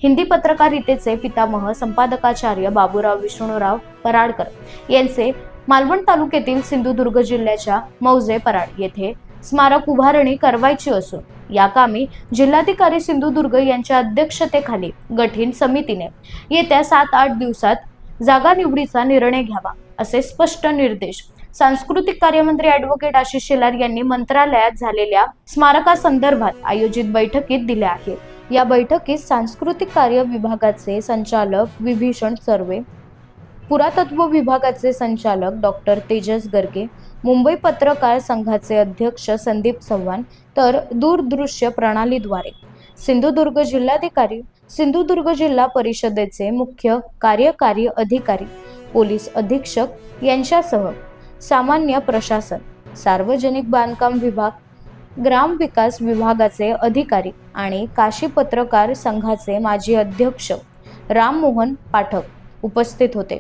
हिंदी पत्रकारितेचे पितामह संपादकाचार्य बाबूराव विष्णुराव पराडकर यांचे मालवण तालुक्यातील सिंधुदुर्ग जिल्ह्याच्या मौजे पराड येथे स्मारक उभारणी करवायची असून या कामी जिल्हाधिकारी सिंधुदुर्ग यांच्या अध्यक्षतेखाली गठीत समितीने येत्या 7-8 दिवसात जागा निवडीचा निर्णय घ्यावा असे स्पष्ट निर्देश सांस्कृतिक कार्यमंत्री ॲडव्होकेट आशिष शेलार यांनी मंत्रालयात झालेल्या स्मारकासंदर्भात आयोजित बैठकीत दिले आहेत। या बैठकीत सांस्कृतिक कार्य विभागाचे संचालक विभीषण चर्वे, पुरातत्व विभागाचे संचालक डॉक्टर तेजस गर्गे, मुंबई पत्रकार संघाचे अध्यक्ष संदीप चव्हाण तर दूरदृश्य प्रणालीद्वारे सिंधुदुर्ग जिल्हाधिकारी, सिंधुदुर्ग जिल्हा परिषदेचे मुख्य कार्यकारी अधिकारी, पोलीस अधीक्षक यांच्यासह सामान्य प्रशासन, सार्वजनिक बांधकाम विभाग, ग्राम विकास विभागाचे अधिकारी आणि काशी पत्रकार संघाचे माजी अध्यक्ष राममोहन पाठक उपस्थित होते।